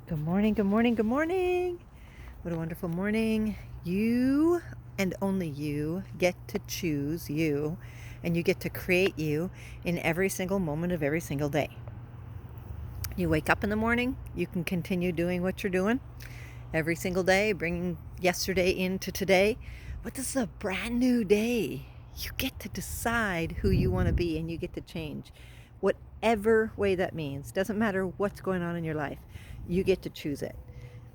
Good morning, good morning, good morning. What a wonderful morning. You and only you get to choose you, and you get to create you in every single moment of every single day. You wake up in the morning, you can continue doing what you're doing every single day, bringing yesterday into today. But this is a brand new day. You get to decide who you want to be, and you get to change whatever way that means. Doesn't matter what's going on in your life, you get to choose it.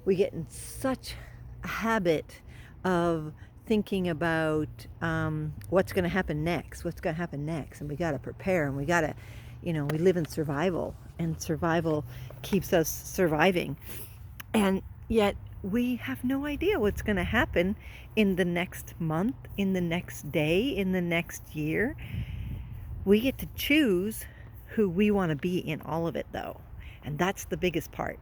We get in such a habit of thinking about what's going to happen next, and we got to prepare, and we got to, we live in survival, and survival keeps us surviving. And yet we have no idea what's going to happen in the next month, in the next day, in the next year. We get to choose who we want to be in all of it, though. And that's the biggest part.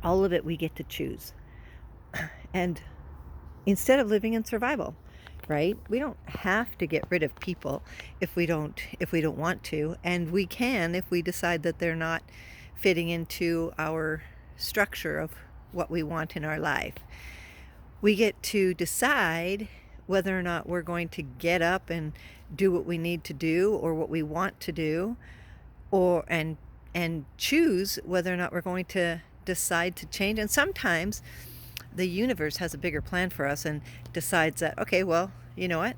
All of it we get to choose. And instead of living in survival, right? We don't have to get rid of people if we don't want to, and we can if we decide that they're not fitting into our structure of what we want in our life. We get to decide whether or not we're going to get up and do what we need to do or what we want to do, or and choose whether or not we're going to decide to change. And sometimes the universe has a bigger plan for us and decides that, okay, well, you know what?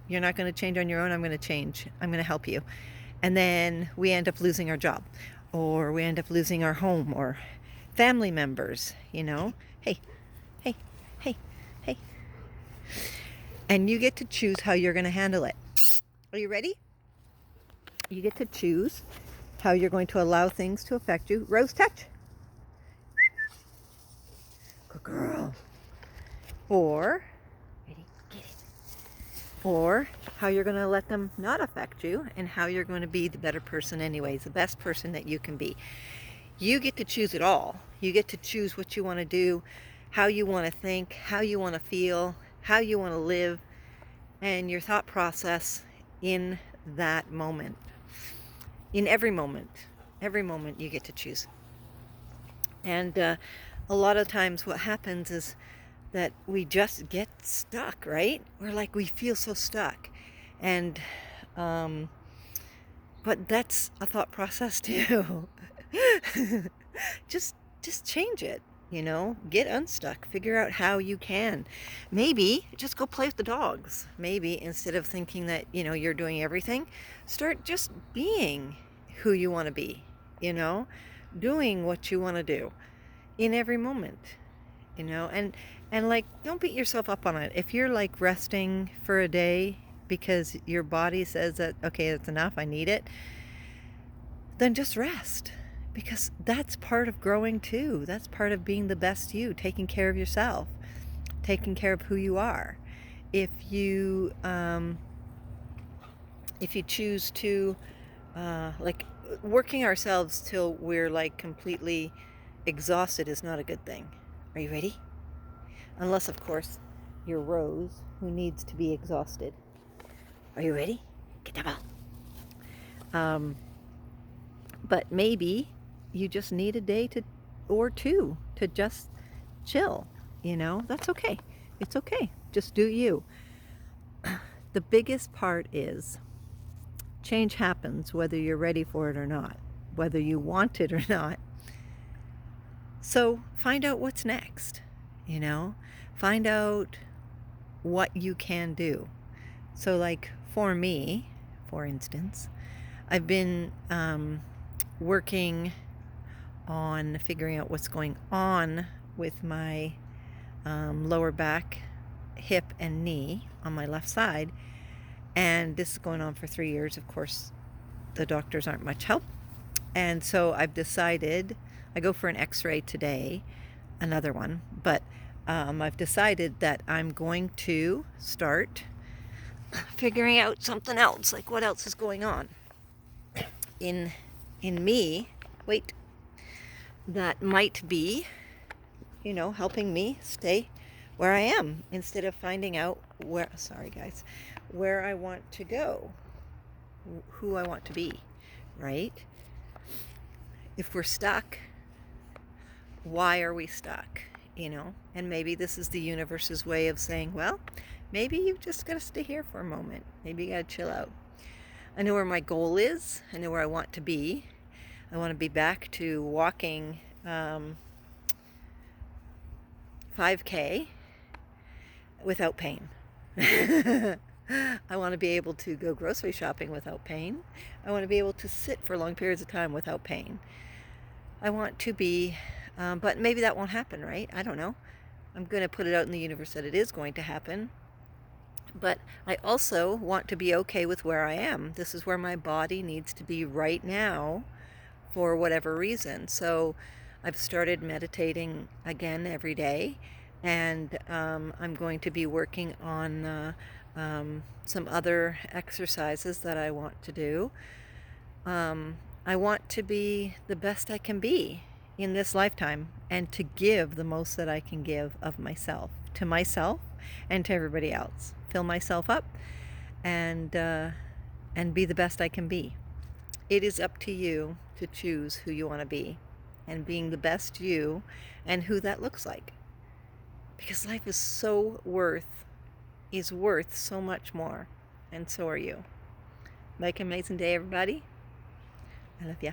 You're not going to change on your own. I'm going to change. I'm going to help you. And then we end up losing our job, or we end up losing our home, or family members, Hey, hey, hey, hey. And you get to choose how you're going to handle it. Are you ready? You get to choose how you're going to allow things to affect you. Rose touch. Good girl. Or, ready, get it. Or how you're going to let them not affect you, and how you're going to be the better person anyways, the best person that you can be. You get to choose it all. You get to choose what you want to do, how you want to think, how you want to feel, how you want to live, and your thought process in that moment. In every moment you get to choose. And a lot of times what happens is that we just get stuck, right? We're like, we feel so stuck. And but that's a thought process too. just change it, get unstuck, figure out how you can. Maybe just go play with the dogs. Maybe instead of thinking that, you're doing everything, start just being who you want to be, doing what you want to do in every moment, and like, don't beat yourself up on it. If you're like resting for a day because your body says that, okay, that's enough, I need it, then just rest, because that's part of growing too. That's part of being the best you, taking care of yourself, taking care of who you are. If you choose to like, working ourselves till we're like completely exhausted is not a good thing. Are you ready? Unless, of course, you're Rose, who needs to be exhausted. Are you ready? Get the ball. But maybe you just need a day or two to just chill. That's okay. It's okay. Just do you. The biggest part is change happens whether you're ready for it or not, whether you want it or not. So find out what's next, find out what you can do. So, like, for me, for instance, I've been working on figuring out what's going on with my lower back, hip, and knee on my left side. And this is going on for 3 years. Of course, the doctors aren't much help. And so I've decided, I go for an x-ray today, another one, but I've decided that I'm going to start figuring out something else, like what else is going on in me, that might be, helping me stay where I am, instead of finding out where I want to go, who I want to be, right? If we're stuck, why are we stuck, And maybe this is the universe's way of saying, well, maybe you've just got to stay here for a moment. Maybe you got to chill out. I know where my goal is. I know where I want to be. I want to be back to walking 5K without pain. I want to be able to go grocery shopping without pain. I want to be able to sit for long periods of time without pain. I want to be, but maybe that won't happen, right? I don't know. I'm going to put it out in the universe that it is going to happen. But I also want to be okay with where I am. This is where my body needs to be right now for whatever reason. So I've started meditating again every day, and I'm going to be working on some other exercises that I want to do. I want to be the best I can be in this lifetime, and to give the most that I can give of myself, to myself and to everybody else. Fill myself up and be the best I can be. It is up to you to choose who you want to be, and being the best you, and who that looks like. Because life is worth so much more, and so are you. Make an amazing day, everybody. I love ya.